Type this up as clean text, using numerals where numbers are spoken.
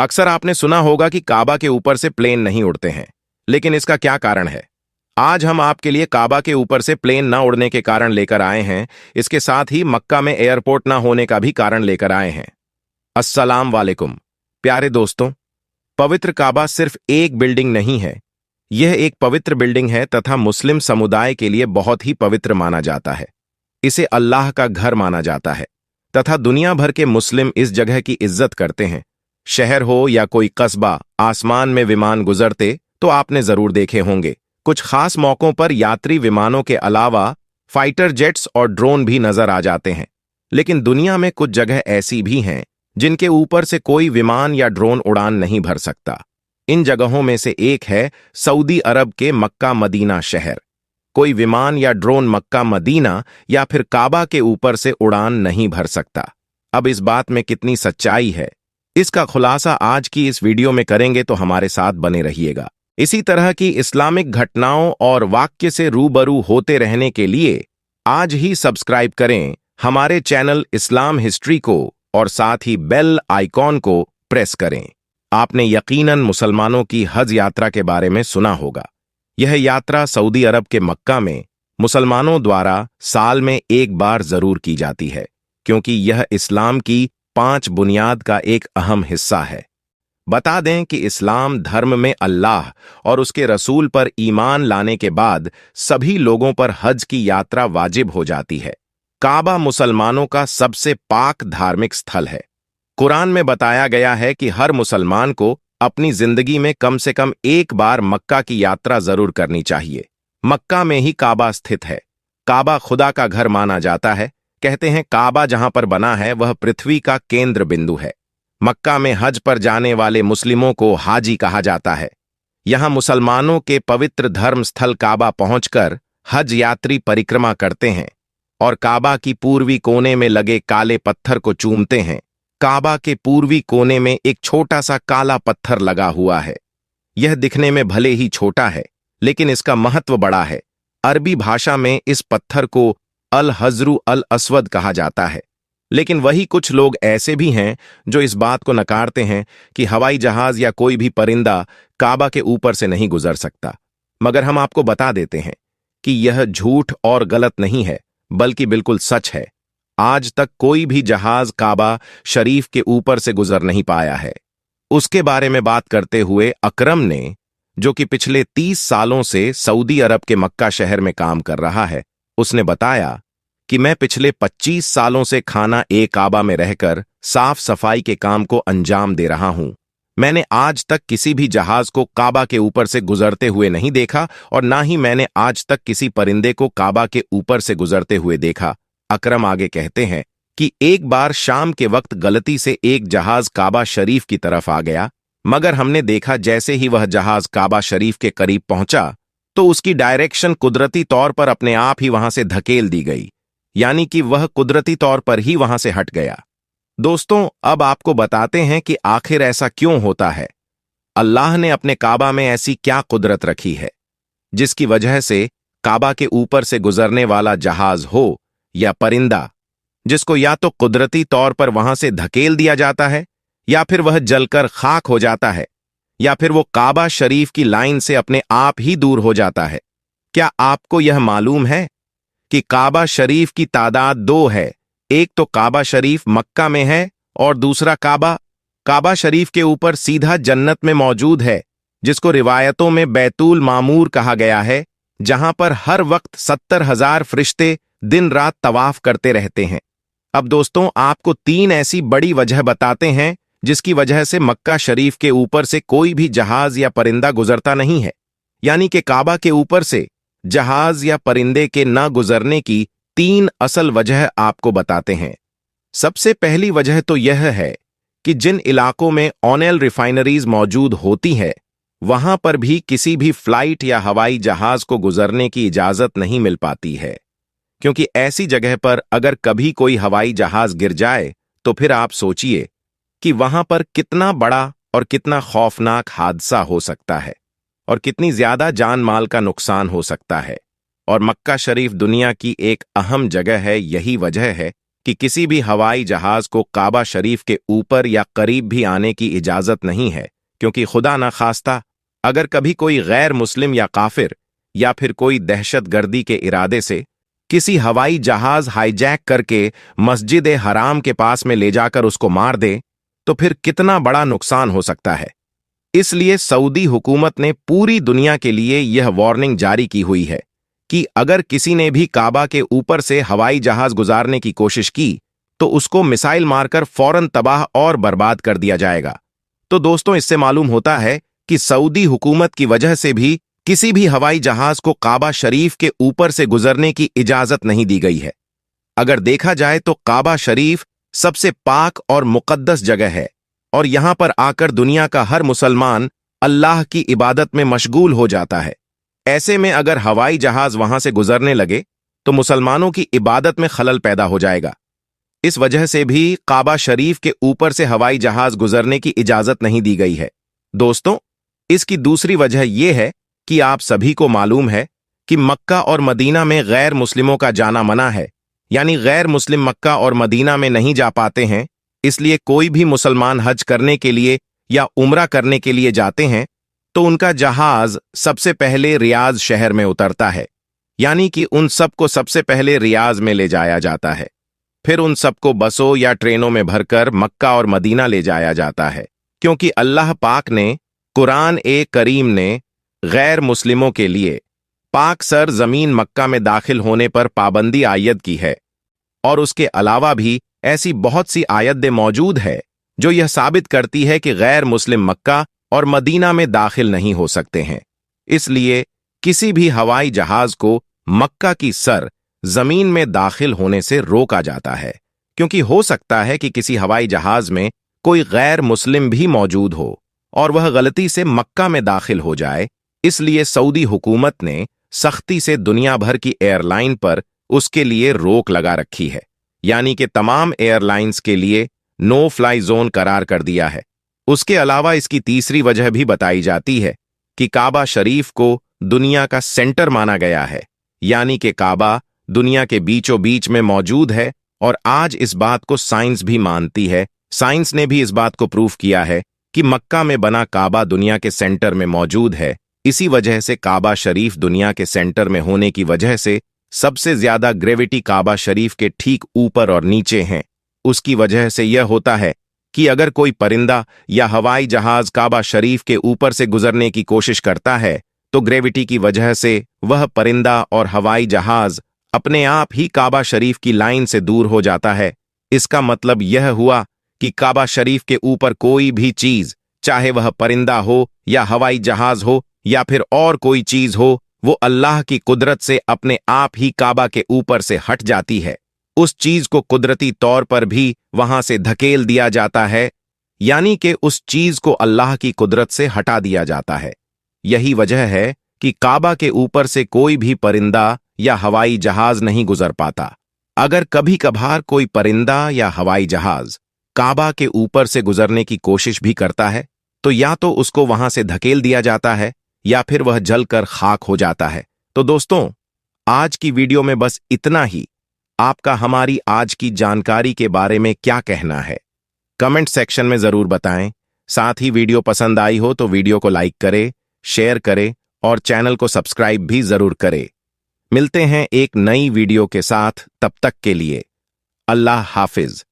अक्सर आपने सुना होगा कि काबा के ऊपर से प्लेन नहीं उड़ते हैं, लेकिन इसका क्या कारण है? आज हम आपके लिए काबा के ऊपर से प्लेन न उड़ने के कारण लेकर आए हैं। इसके साथ ही मक्का में एयरपोर्ट न होने का भी कारण लेकर आए हैं। अस्सलाम वालेकुम प्यारे दोस्तों, पवित्र काबा सिर्फ एक बिल्डिंग नहीं है। यह एक पवित्र बिल्डिंग है तथा मुस्लिम समुदाय के लिए बहुत ही पवित्र माना जाता है। इसे अल्लाह का घर माना जाता है तथा दुनिया भर के मुस्लिम इस जगह की इज्जत करते हैं। शहर हो या कोई कस्बा, आसमान में विमान गुजरते तो आपने जरूर देखे होंगे। कुछ खास मौकों पर यात्री विमानों के अलावा फाइटर जेट्स और ड्रोन भी नजर आ जाते हैं। लेकिन दुनिया में कुछ जगह ऐसी भी हैं जिनके ऊपर से कोई विमान या ड्रोन उड़ान नहीं भर सकता। इन जगहों में से एक है सऊदी अरब के मक्का मदीना शहर। कोई विमान या ड्रोन मक्का मदीना या फिर काबा के ऊपर से उड़ान नहीं भर सकता। अब इस बात में कितनी सच्चाई है, इसका खुलासा आज की इस वीडियो में करेंगे, तो हमारे साथ बने रहिएगा। इसी तरह की इस्लामिक घटनाओं और वाक्य से रूबरू होते रहने के लिए आज ही सब्सक्राइब करें हमारे चैनल इस्लाम हिस्ट्री को और साथ ही बेल आइकॉन को प्रेस करें। आपने यकीनन मुसलमानों की हज यात्रा के बारे में सुना होगा। यह यात्रा सऊदी अरब के मक्का में मुसलमानों द्वारा साल में एक बार जरूर की जाती है, क्योंकि यह इस्लाम की 5 बुनियाद का एक अहम हिस्सा है। बता दें कि इस्लाम धर्म में अल्लाह और उसके रसूल पर ईमान लाने के बाद सभी लोगों पर हज की यात्रा वाजिब हो जाती है। काबा मुसलमानों का सबसे पाक धार्मिक स्थल है। कुरान में बताया गया है कि हर मुसलमान को अपनी जिंदगी में कम से कम एक बार मक्का की यात्रा जरूर करनी चाहिए। मक्का में ही काबा स्थित है। काबा खुदा का घर माना जाता है। कहते हैं काबा जहां पर बना है वह पृथ्वी का केंद्र बिंदु है। मक्का में हज पर जाने वाले मुस्लिमों को हाजी कहा जाता है। यहां मुसलमानों के पवित्र धर्म स्थल काबा पहुंचकर हज यात्री परिक्रमा करते हैं और काबा की पूर्वी कोने में लगे काले पत्थर को चूमते हैं। काबा के पूर्वी कोने में एक छोटा सा काला पत्थर लगा हुआ है। यह दिखने में भले ही छोटा है, लेकिन इसका महत्व बड़ा है। अरबी भाषा में इस पत्थर को अल हजरू अल अस्वद कहा जाता है। लेकिन वही कुछ लोग ऐसे भी हैं जो इस बात को नकारते हैं कि हवाई जहाज या कोई भी परिंदा काबा के ऊपर से नहीं गुजर सकता। मगर हम आपको बता देते हैं कि यह झूठ और गलत नहीं है, बल्कि बिल्कुल सच है। आज तक कोई भी जहाज काबा शरीफ के ऊपर से गुजर नहीं पाया है। उसके बारे में बात करते हुए अकरम ने, जो कि पिछले 30 सालों से सऊदी अरब के मक्का शहर में काम कर रहा है, उसने बताया कि मैं पिछले 25 सालों से खाना ए काबा में रहकर साफ सफाई के काम को अंजाम दे रहा हूं। मैंने आज तक किसी भी जहाज को काबा के ऊपर से गुजरते हुए नहीं देखा और ना ही मैंने आज तक किसी परिंदे को काबा के ऊपर से गुजरते हुए देखा। अकरम आगे कहते हैं कि एक बार शाम के वक्त गलती से एक जहाज काबा शरीफ की तरफ आ गया, मगर हमने देखा जैसे ही वह जहाज काबा शरीफ के करीब पहुंचा तो उसकी डायरेक्शन कुदरती तौर पर अपने आप ही वहां से धकेल दी गई, यानी कि वह कुदरती तौर पर ही वहां से हट गया। दोस्तों, अब आपको बताते हैं कि आखिर ऐसा क्यों होता है। अल्लाह ने अपने काबा में ऐसी क्या कुदरत रखी है जिसकी वजह से काबा के ऊपर से गुजरने वाला जहाज हो या परिंदा, जिसको या तो कुदरती तौर पर वहां से धकेल दिया जाता है या फिर वह जलकर खाक हो जाता है या फिर वो काबा शरीफ की लाइन से अपने आप ही दूर हो जाता है। क्या आपको यह मालूम है कि काबा शरीफ की तादाद 2 है? एक तो काबा शरीफ मक्का में है और दूसरा काबा शरीफ के ऊपर सीधा जन्नत में मौजूद है, जिसको रिवायतों में बैतुल मामूर कहा गया है, जहां पर हर वक्त 70,000 फरिश्ते दिन रात तवाफ करते रहते हैं। अब दोस्तों, आपको 3 ऐसी बड़ी वजह बताते हैं जिसकी वजह से मक्का शरीफ के ऊपर से कोई भी जहाज या परिंदा गुजरता नहीं है। यानी कि काबा के ऊपर से जहाज या परिंदे के न गुजरने की 3 असल वजह आपको बताते हैं। सबसे पहली वजह तो यह है कि जिन इलाकों में ऑयल रिफाइनरीज मौजूद होती है, वहां पर भी किसी भी फ्लाइट या हवाई जहाज को गुजरने की इजाजत नहीं मिल पाती है, क्योंकि ऐसी जगह पर अगर कभी कोई हवाई जहाज गिर जाए तो फिर आप सोचिए कि वहां पर कितना बड़ा और कितना खौफनाक हादसा हो सकता है और कितनी ज्यादा जान माल का नुकसान हो सकता है। और मक्का शरीफ दुनिया की एक अहम जगह है। यही वजह है कि किसी भी हवाई जहाज को काबा शरीफ के ऊपर या करीब भी आने की इजाजत नहीं है, क्योंकि खुदा न खास्ता अगर कभी कोई गैर मुस्लिम या काफिर या फिर कोई दहशतगर्दी के इरादे से किसी हवाई जहाज हाईजैक करके मस्जिद हराम के पास में ले जाकर उसको मार दे, तो फिर कितना बड़ा नुकसान हो सकता है। इसलिए सऊदी हुकूमत ने पूरी दुनिया के लिए यह वार्निंग जारी की हुई है कि अगर किसी ने भी काबा के ऊपर से हवाई जहाज गुजारने की कोशिश की तो उसको मिसाइल मारकर फौरन तबाह और बर्बाद कर दिया जाएगा। तो दोस्तों, इससे मालूम होता है कि सऊदी हुकूमत की वजह से भी किसी भी हवाई जहाज को काबा शरीफ के ऊपर से गुजरने की इजाजत नहीं दी गई है। अगर देखा जाए तो काबा शरीफ सबसे पाक और मुकद्दस जगह है और यहां पर आकर दुनिया का हर मुसलमान अल्लाह की इबादत में मशगूल हो जाता है। ऐसे में अगर हवाई जहाज वहां से गुजरने लगे तो मुसलमानों की इबादत में खलल पैदा हो जाएगा। इस वजह से भी काबा शरीफ के ऊपर से हवाई जहाज गुजरने की इजाजत नहीं दी गई है। दोस्तों, इसकी दूसरी वजह यह है कि आप सभी को मालूम है कि मक्का और मदीना में गैर मुस्लिमों का जाना मना है, यानी गैर मुस्लिम मक्का और मदीना में नहीं जा पाते हैं। इसलिए कोई भी मुसलमान हज करने के लिए या उम्रा करने के लिए जाते हैं तो उनका जहाज सबसे पहले रियाज शहर में उतरता है, यानी कि उन सबको सबसे पहले रियाज में ले जाया जाता है। फिर उन सबको बसों या ट्रेनों में भरकर मक्का और मदीना ले जाया जाता है, क्योंकि अल्लाह पाक ने कुरान ए करीम ने गैर मुस्लिमों के लिए पाक सर जमीन मक्का में दाखिल होने पर पाबंदी आयद की है। और उसके अलावा भी ऐसी बहुत सी आयतें मौजूद है जो यह साबित करती है कि गैर मुस्लिम मक्का और मदीना में दाखिल नहीं हो सकते हैं। इसलिए किसी भी हवाई जहाज को मक्का की सर जमीन में दाखिल होने से रोका जाता है, क्योंकि हो सकता है कि किसी हवाई जहाज में कोई गैर मुस्लिम भी मौजूद हो और वह गलती से मक्का में दाखिल हो जाए। इसलिए सऊदी हुकूमत ने सख्ती से दुनिया भर की एयरलाइन पर उसके लिए रोक लगा रखी है, यानी कि तमाम एयरलाइंस के लिए नो फ्लाई जोन करार कर दिया है। उसके अलावा इसकी तीसरी वजह भी बताई जाती है कि काबा शरीफ को दुनिया का सेंटर माना गया है, यानी कि काबा दुनिया के बीचों बीच में मौजूद है। और आज इस बात को साइंस भी मानती है। साइंस ने भी इस बात को प्रूफ किया है कि मक्का में बना काबा दुनिया के सेंटर में मौजूद है। इसी वजह से काबा शरीफ दुनिया के सेंटर में होने की वजह से सबसे ज्यादा ग्रेविटी काबा शरीफ के ठीक ऊपर और नीचे हैं। उसकी वजह से यह होता है कि अगर कोई परिंदा या हवाई जहाज काबा शरीफ के ऊपर से गुजरने की कोशिश करता है तो ग्रेविटी की वजह से वह परिंदा और हवाई जहाज अपने आप ही काबा शरीफ की लाइन से दूर हो जाता है। इसका मतलब यह हुआ कि काबा शरीफ के ऊपर कोई भी चीज, चाहे वह परिंदा हो या हवाई जहाज हो या फिर और कोई चीज हो, वो अल्लाह की कुदरत से अपने आप ही काबा के ऊपर से हट जाती है। उस चीज को कुदरती तौर पर भी वहां से धकेल दिया जाता है, यानी कि उस चीज को अल्लाह की कुदरत से हटा दिया जाता है। यही वजह है कि काबा के ऊपर से कोई भी परिंदा या हवाई जहाज नहीं गुजर पाता। अगर कभी कभार कोई परिंदा या हवाई जहाज काबा के ऊपर से गुजरने की कोशिश भी करता है तो या तो उसको वहां से धकेल दिया जाता है या फिर वह जलकर खाक हो जाता है। तो दोस्तों, आज की वीडियो में बस इतना ही। आपका हमारी आज की जानकारी के बारे में क्या कहना है, कमेंट सेक्शन में जरूर बताएं। साथ ही वीडियो पसंद आई हो तो वीडियो को लाइक करें, शेयर करें और चैनल को सब्सक्राइब भी जरूर करें। मिलते हैं एक नई वीडियो के साथ, तब तक के लिए अल्लाह हाफिज।